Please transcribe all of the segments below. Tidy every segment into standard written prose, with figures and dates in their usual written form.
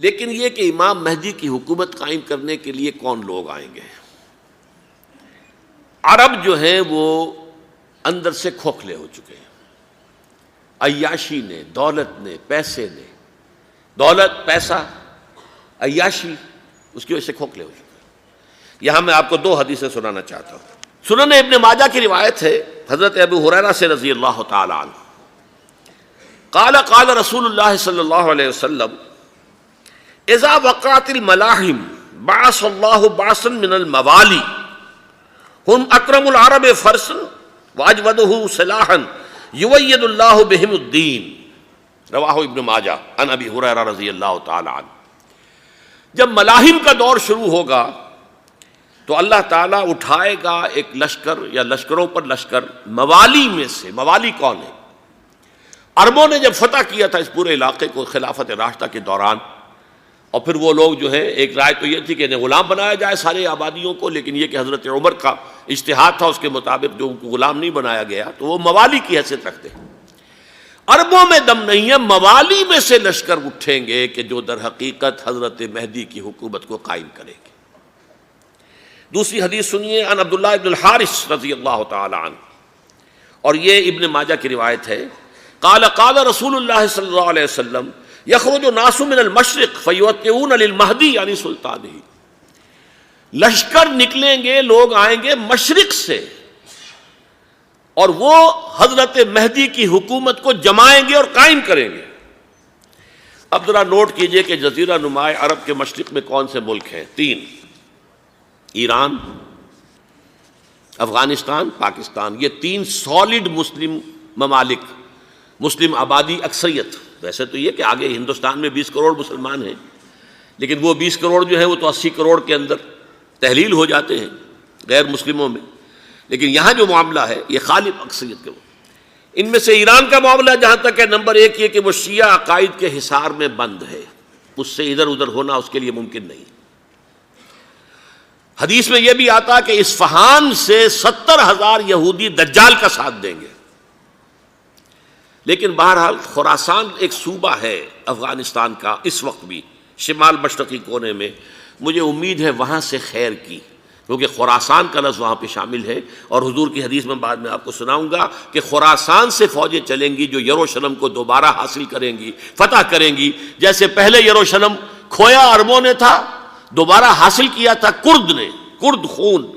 لیکن یہ کہ امام مہدی کی حکومت قائم کرنے کے لیے کون لوگ آئیں گے؟ عرب جو ہیں وہ اندر سے کھوکھلے ہو چکے ہیں، عیاشی نے، دولت نے، پیسے نے، دولت، پیسہ، عیاشی، اس کی وجہ سے کھوکھلے ہو چکے ہیں۔ یہاں میں آپ کو دو حدیثیں سنانا چاہتا ہوں۔ سنن ابن ماجہ کی روایت ہے حضرت ابو ہریرہ سے رضی اللہ تعالی عنہ، قال قال رسول اللہ صلی اللہ علیہ وسلم اذا وقعت الملاحم بعث اللہ بعثا من الموالی ہم اکرم العرب فرسا واجودہ سلاحا یوید اللہ بہم الدین، رواہ ابن ماجہ عن ابی ہریرہ رضی اللہ تعالی عنہ۔ جب ملاحم کا دور شروع ہوگا تو اللہ تعالیٰ اٹھائے گا ایک لشکر یا لشکروں پر لشکر موالی میں سے۔ موالی کون ہے؟ عربوں نے جب فتح کیا تھا اس پورے علاقے کو خلافت راشدہ کے دوران، اور پھر وہ لوگ جو ہے، ایک رائے تو یہ تھی کہ انہیں غلام بنایا جائے سارے آبادیوں کو، لیکن یہ کہ حضرت عمر کا اجتہاد تھا، اس کے مطابق جو ان کو غلام نہیں بنایا گیا تو وہ موالی کی حیثیت رکھتے ہیں۔ عربوں میں دم نہیں ہے، موالی میں سے لشکر اٹھیں گے کہ جو در حقیقت حضرت مہدی کی حکومت کو قائم کریں گے۔ دوسری حدیث سنیے، عن عبداللہ ابن الحارث رضی اللہ تعالی عنہ، اور یہ ابن ماجہ کی روایت ہے، قال قال رسول اللہ صلی اللہ علیہ وسلم یخرج الناس من المشرق فیوطئون للمہدی یعنی سلطانہ، لشکر نکلیں گے، لوگ آئیں گے مشرق سے اور وہ حضرت مہدی کی حکومت کو جمائیں گے اور قائم کریں گے۔ اب ذرا نوٹ کیجئے کہ جزیرہ نماء عرب کے مشرق میں کون سے ملک ہیں؟ تین: ایران، افغانستان، پاکستان۔ یہ تین سالڈ مسلم ممالک، مسلم آبادی اکثریت۔ ویسے تو یہ کہ آگے ہندوستان میں 20 کروڑ مسلمان ہیں، لیکن وہ 20 کروڑ جو ہے وہ تو 80 کروڑ کے اندر تحلیل ہو جاتے ہیں غیر مسلموں میں، لیکن یہاں جو معاملہ ہے یہ غالب اکثریت کے۔ ان میں سے ایران کا معاملہ جہاں تک ہے، نمبر 1 یہ کہ وہ شیعہ عقائد کے حصار میں بند ہے، اس سے ادھر ادھر ہونا اس کے لیے ممکن نہیں۔ حدیث میں یہ بھی آتا کہ اصفہان سے 70,000 یہودی دجال کا ساتھ دیں گے۔ لیکن بہرحال خراسان ایک صوبہ ہے افغانستان کا اس وقت بھی، شمال مشرقی کونے میں، مجھے امید ہے وہاں سے خیر کی، کیونکہ خراسان کا لفظ وہاں پہ شامل ہے، اور حضور کی حدیث میں بعد میں آپ کو سناؤں گا کہ خراسان سے فوجیں چلیں گی جو یروشلم کو دوبارہ حاصل کریں گی، فتح کریں گی۔ جیسے پہلے یروشلم کھویا عربوں نے تھا، دوبارہ حاصل کیا تھا کرد نے، کرد خون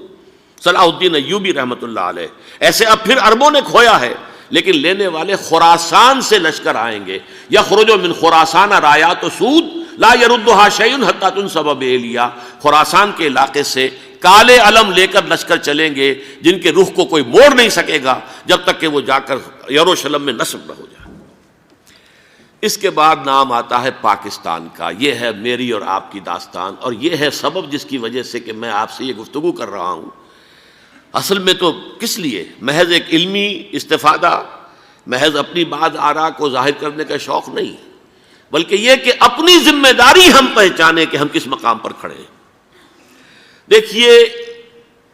صلاح الدین ایوبی رحمۃ اللہ علیہ، ایسے اب پھر عربوں نے کھویا ہے، لیکن لینے والے خراسان سے لشکر آئیں گے۔ یخرج من خراسان رایات سود لا یردھا شیء حتی تنصب بإیلیا، خراسان کے علاقے سے کالے علم لے کر لشکر چلیں گے جن کے رخ کو کوئی موڑ نہیں سکے گا جب تک کہ وہ جا کر یروشلم میں نصب نہ ہو جائے۔ اس کے بعد نام آتا ہے پاکستان کا۔ یہ ہے میری اور آپ کی داستان، اور یہ ہے سبب جس کی وجہ سے کہ میں آپ سے یہ گفتگو کر رہا ہوں۔ اصل میں تو کس لیے؟ محض ایک علمی استفادہ، محض اپنی بات آراء کو ظاہر کرنے کا شوق نہیں، بلکہ یہ کہ اپنی ذمہ داری ہم پہچانیں کہ ہم کس مقام پر کھڑے ہیں۔ دیکھیے،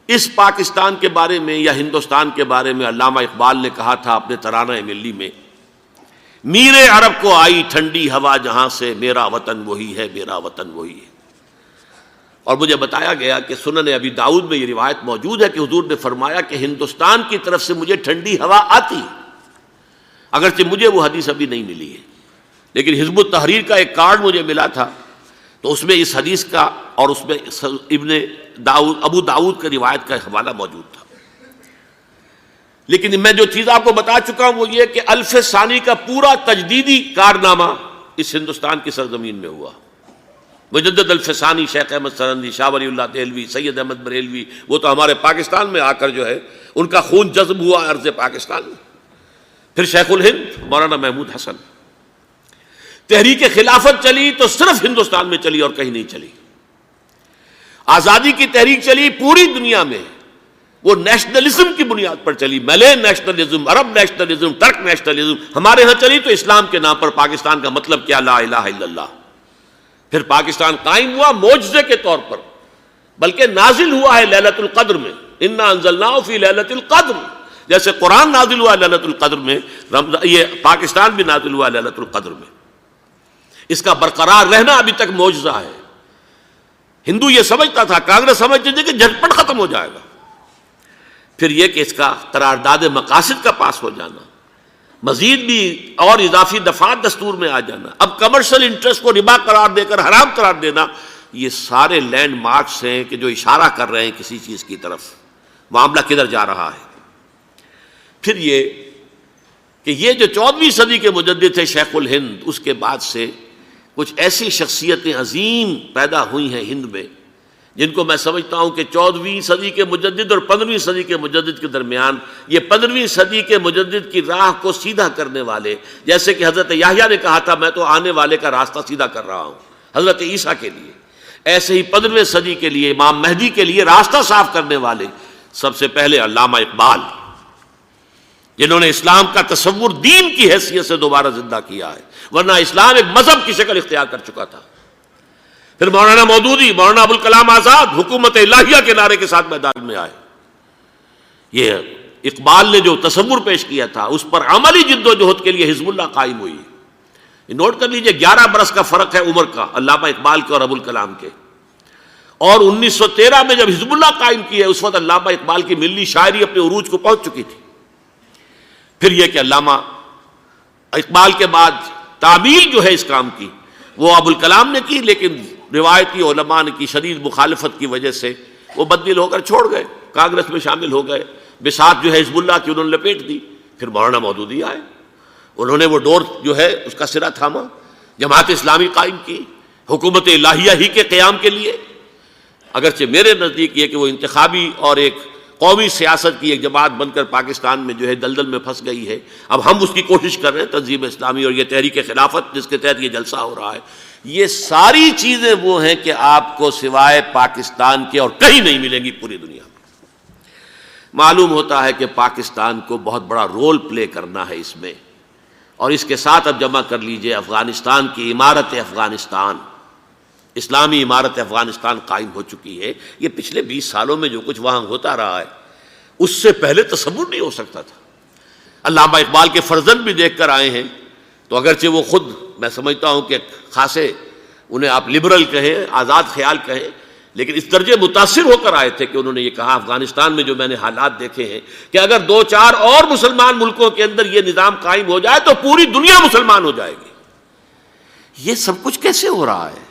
اس پاکستان کے بارے میں یا ہندوستان کے بارے میں علامہ اقبال نے کہا تھا اپنے ترانہ ملی میں، میرے عرب کو آئی ٹھنڈی ہوا جہاں سے، میرا وطن وہی ہے، میرا وطن وہی ہے۔ اور مجھے بتایا گیا کہ سنن ابی داؤد میں یہ روایت موجود ہے کہ حضور نے فرمایا کہ ہندوستان کی طرف سے مجھے ٹھنڈی ہوا آتی ہے، اگرچہ مجھے وہ حدیث ابھی نہیں ملی ہے، لیکن حزب التحریر کا ایک کارڈ مجھے ملا تھا، تو اس میں اس حدیث کا اور اس میں ابو داؤد کی روایت کا حوالہ موجود تھا۔ لیکن میں جو چیز آپ کو بتا چکا ہوں وہ یہ کہ الف ثانی کا پورا تجدیدی کارنامہ اس ہندوستان کی سرزمین میں ہوا۔ مجدد الف ثانی شیخ احمد سرندی، شاہ ولی اللہ دہلوی، سید احمد بریلوی، وہ تو ہمارے پاکستان میں آ کر جو ہے ان کا خون جذب ہوا ارض پاکستان میں۔ پھر شیخ الہند مولانا محمود حسن۔ تحریک خلافت چلی تو صرف ہندوستان میں چلی اور کہیں نہیں چلی۔ آزادی کی تحریک چلی پوری دنیا میں، وہ نیشنلزم کی بنیاد پر چلی، ملے نیشنلزم، عرب نیشنلزم، ترک نیشنلزم۔ ہمارے ہاں چلی تو اسلام کے نام پر، پاکستان کا مطلب کیا؟ لا الہ الا اللہ۔ پھر پاکستان قائم ہوا معجزے کے طور پر، بلکہ نازل ہوا ہے لیلۃ القدر میں، انا انزلناہ فی لیلۃ القدر، جیسے قرآن نازل ہوا لیلۃ القدر میں، یہ پاکستان بھی نازل ہوا لیلۃ القدر میں۔ اس کا برقرار رہنا ابھی تک معجزہ ہے۔ ہندو یہ سمجھتا تھا، کانگریس سمجھتی تھی کہ جھٹپٹ ختم ہو جائے گا۔ پھر یہ کہ اس کا قرارداد مقاصد کا پاس ہو جانا، مزید بھی اور اضافی دفعات دستور میں آ جانا، اب کمرشل انٹرسٹ کو ربا قرار دے کر حرام قرار دینا، یہ سارے لینڈ مارکس ہیں کہ جو اشارہ کر رہے ہیں کسی چیز کی طرف، معاملہ کدھر جا رہا ہے۔ پھر یہ کہ یہ جو 14ویں صدی کے مجدد تھے شیخ الہند، اس کے بعد سے کچھ ایسی شخصیتیں عظیم پیدا ہوئی ہیں ہند میں، جن کو میں سمجھتا ہوں کہ 14ویں صدی کے مجدد اور 15ویں صدی کے مجدد کے درمیان، یہ 15ویں صدی کے مجدد کی راہ کو سیدھا کرنے والے، جیسے کہ حضرت یحییٰ نے کہا تھا میں تو آنے والے کا راستہ سیدھا کر رہا ہوں حضرت عیسیٰ کے لیے، ایسے ہی 15ویں صدی کے لیے امام مہدی کے لیے راستہ صاف کرنے والے سب سے پہلے علامہ اقبال، جنہوں نے اسلام کا تصور دین کی حیثیت سے دوبارہ زندہ کیا ہے، ورنہ اسلام ایک مذہب کی شکل اختیار کر چکا تھا۔ پھر مولانا مودودی، مولانا ابوالکلام آزاد حکومت الہیہ کے نعرے کے ساتھ میدان میں آئے۔ یہ اقبال نے جو تصور پیش کیا تھا اس پر عملی جد و جہد کے لیے حزب اللہ قائم ہوئی۔ نوٹ کر لیجئے 11 برس کا فرق ہے عمر کا علامہ اقبال کے اور ابوالکلام کے، اور 1913 میں جب حزب اللہ قائم کی ہے اس وقت علامہ اقبال کی ملی شاعری اپنے عروج کو پہنچ چکی تھی۔ پھر یہ کہ علامہ اقبال کے بعد تعمیل جو ہے اس کام کی وہ ابوالکلام نے کی، لیکن روایتی علماء نے کی شدید مخالفت کی وجہ سے وہ بددل ہو کر چھوڑ گئے، کانگریس میں شامل ہو گئے، بساط جو ہے حزب اللہ کی انہوں نے لپیٹ دی۔ پھر مولانا مودودی آئے، انہوں نے وہ ڈور جو ہے اس کا سرا تھاما، جماعت اسلامی قائم کی حکومت الہیہ ہی کے قیام کے لیے۔ اگرچہ میرے نزدیک یہ کہ وہ انتخابی اور ایک قومی سیاست کی ایک جماعت بن کر پاکستان میں جو ہے دلدل میں پھنس گئی ہے، اب ہم اس کی کوشش کر رہے ہیں، تنظیم اسلامی اور یہ تحریک خلافت جس کے تحت یہ جلسہ ہو رہا ہے، یہ ساری چیزیں وہ ہیں کہ آپ کو سوائے پاکستان کے اور کہیں نہیں ملیں گی پوری دنیا میں۔ معلوم ہوتا ہے کہ پاکستان کو بہت بڑا رول پلے کرنا ہے اس میں، اور اس کے ساتھ اب جمع کر لیجئے افغانستان کی عمارت افغانستان، اسلامی عمارت افغانستان قائم ہو چکی ہے۔ یہ پچھلے 20 سالوں میں جو کچھ وہاں ہوتا رہا ہے اس سے پہلے تصور نہیں ہو سکتا تھا۔ علامہ اقبال کے فرزند بھی دیکھ کر آئے ہیں، تو اگرچہ وہ خود میں سمجھتا ہوں کہ خاصے انہیں آپ لبرل کہیں، آزاد خیال کہیں، لیکن اس درجے متاثر ہو کر آئے تھے کہ انہوں نے یہ کہا افغانستان میں جو میں نے حالات دیکھے ہیں کہ اگر 2-4 اور مسلمان ملکوں کے اندر یہ نظام قائم ہو جائے تو پوری دنیا مسلمان ہو جائے گی۔ یہ سب کچھ کیسے ہو رہا ہے؟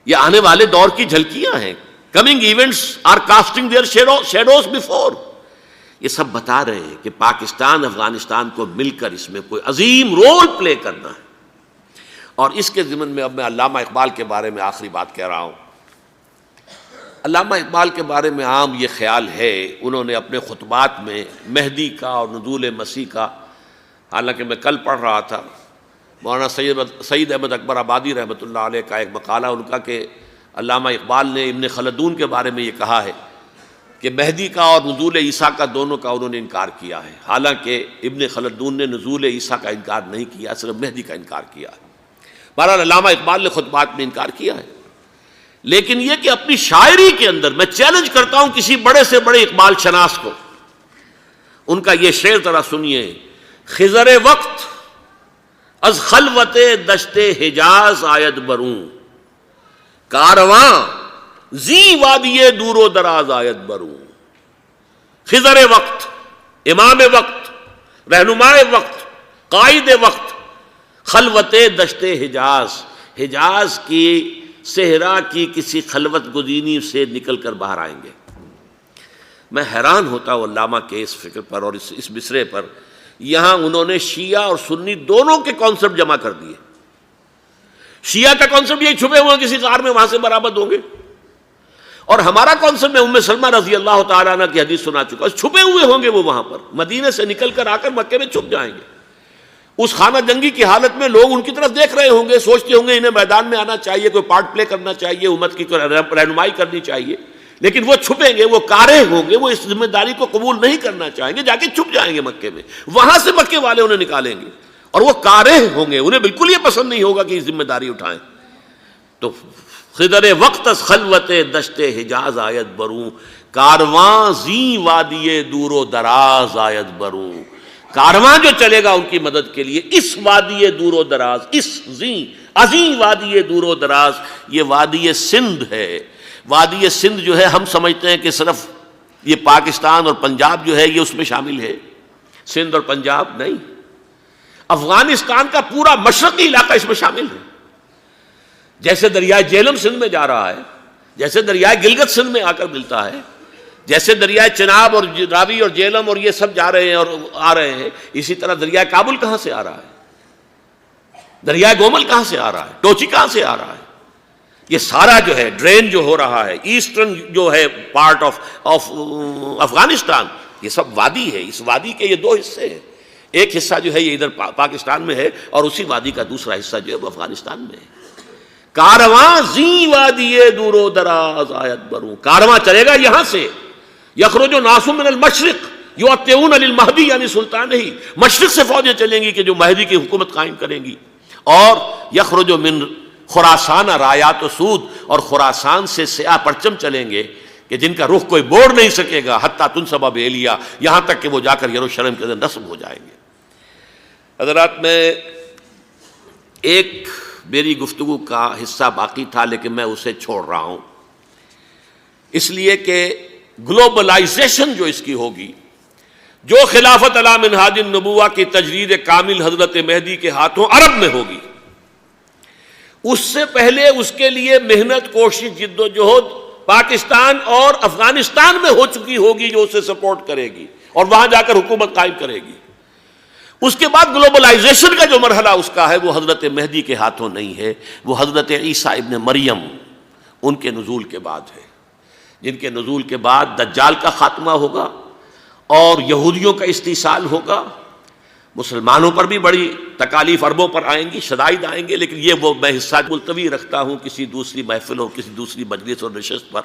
یہ آنے والے دور کی جھلکیاں ہیں۔ Coming events are casting their shadows before. یہ سب بتا رہے ہیں کہ پاکستان افغانستان کو مل کر اس میں کوئی عظیم رول پلے کرنا ہے۔ اور اس کے ضمن میں اب میں علامہ اقبال کے بارے میں آخری بات کہہ رہا ہوں۔ علامہ اقبال کے بارے میں عام یہ خیال ہے، انہوں نے اپنے خطبات میں مہدی کا اور نزول مسیح کا، حالانکہ میں کل پڑھ رہا تھا مولانا سید احمد اکبر آبادی رحمۃ اللہ علیہ کا ایک مقالہ ان کا کہ علامہ اقبال نے ابن خلدون کے بارے میں یہ کہا ہے کہ مہدی کا اور نزول عیسیٰ کا دونوں کا انہوں نے انکار کیا ہے، حالانکہ ابن خلدون نے نزول عیسیٰ کا انکار نہیں کیا، صرف مہدی کا انکار کیا ہے۔ بہرحال علامہ اقبال نے خطبات میں انکار کیا ہے، لیکن یہ کہ اپنی شاعری کے اندر میں چیلنج کرتا ہوں کسی بڑے سے بڑے اقبال شناس کو، ان کا یہ شعر ذرا سنیے: خضر وقت از خلوت دشت حجاز آید بروں، کارواں زی وادی دور و دراز آید بروں۔ خضر وقت، امام وقت، رہنمائے وقت، قائد وقت، خلوت دشت حجاز، حجاز کی صحرا کی کسی خلوت گزینی سے نکل کر باہر آئیں گے۔ میں حیران ہوتا ہوں علامہ کے اس فکر پر اور اس مصرے پر۔ یہاں انہوں نے شیعہ اور سنی دونوں کے کانسیپٹ جمع کر دیے۔ شیعہ کا کانسیپٹ یہی چھپے ہوئے کسی غار میں وہاں سے برآمد ہوں گے، اور ہمارا کانسیپٹ میں ام سلمہ رضی اللہ تعالیٰ عنہ کی حدیث سنا چکا، چھپے ہوئے ہوں گے وہ وہاں پر، مدینے سے نکل کر آ کر مکے میں چھپ جائیں گے۔ اس خانہ جنگی کی حالت میں لوگ ان کی طرف دیکھ رہے ہوں گے، سوچتے ہوں گے انہیں میدان میں آنا چاہیے، کوئی پارٹ پلے کرنا چاہیے، امت کی رہنمائی کرنی چاہیے، لیکن وہ چھپیں گے، وہ کارے ہوں گے، وہ اس ذمہ داری کو قبول نہیں کرنا چاہیں گے، جا کے چھپ جائیں گے مکے میں، وہاں سے مکے والے انہیں نکالیں گے، اور وہ کارے ہوں گے، انہیں بالکل یہ پسند نہیں ہوگا کہ یہ ذمہ داری اٹھائیں۔ تو خضر وقت از خلوت دشت حجاز آیت بروں، کارواں زی وادی دور و دراز آیت بروں۔ کارواں جو چلے گا ان کی مدد کے لیے اس وادی دور و دراز، اس زی عظیم وادی دور و دراز، یہ وادی سندھ ہے۔ وادی سندھ جو ہے ہم سمجھتے ہیں کہ صرف یہ پاکستان اور پنجاب جو ہے یہ اس میں شامل ہے، سندھ اور پنجاب نہیں، افغانستان کا پورا مشرقی علاقہ اس میں شامل ہے۔ جیسے دریائے جہلم سندھ میں جا رہا ہے، جیسے دریائے گلگت سندھ میں آ کر ملتا ہے، جیسے دریائے چناب اور راوی اور جہلم اور یہ سب جا رہے ہیں اور آ رہے ہیں، اسی طرح دریائے کابل کہاں سے آ رہا ہے، دریائے گومل کہاں سے آ رہا ہے، ٹوچی کہاں سے آ رہا ہے، یہ سارا جو ہے ڈرین جو ہو رہا ہے ایسٹرن جو ہے پارٹ آف افغانستان، یہ سب وادی ہے۔ اس وادی کے یہ دو حصے ہیں، ایک حصہ جو ہے یہ ادھر پاکستان میں ہے اور اسی وادی کا دوسرا حصہ جو ہے وہ افغانستان میں ہے۔ کارواں زی وادی دور و دراز آیت بروں، کارواں چلے گا یہاں سے، یخرج ناس من المشرق یؤتون للمہدی یعنی سلطان ہی، مشرق سے فوجیں چلیں گی کہ جو مہدی کی حکومت قائم کریں گی، اور یخرج من خراسان رایات و سود، اور خراسان سے سیاہ پرچم چلیں گے کہ جن کا رخ کوئی موڑ نہیں سکے گا، حتیٰ تنصب بإلیہ، یہاں تک کہ وہ جا کر یروشلم کے اندر نصب ہو جائیں گے۔ حضرات، میں ایک میری گفتگو کا حصہ باقی تھا لیکن میں اسے چھوڑ رہا ہوں، اس لیے کہ گلوبلائزیشن جو اس کی ہوگی، جو خلافت علی منہاج النبوہ کی تجرید کامل حضرت مہدی کے ہاتھوں عرب میں ہوگی، اس سے پہلے اس کے لیے محنت، کوشش، جد و جہد پاکستان اور افغانستان میں ہو چکی ہوگی جو اسے سپورٹ کرے گی اور وہاں جا کر حکومت قائم کرے گی۔ اس کے بعد گلوبلائزیشن کا جو مرحلہ اس کا ہے وہ حضرت مہدی کے ہاتھوں نہیں ہے، وہ حضرت عیسیٰ ابن مریم ان کے نزول کے بعد ہے، جن کے نزول کے بعد دجال کا خاتمہ ہوگا اور یہودیوں کا استیصال ہوگا۔ مسلمانوں پر بھی بڑی تکالیف عربوں پر آئیں گی، شدائد آئیں گے، لیکن یہ وہ میں حصہ ملتوی رکھتا ہوں کسی دوسری محفل اور کسی دوسری مجلس اور نشست پر۔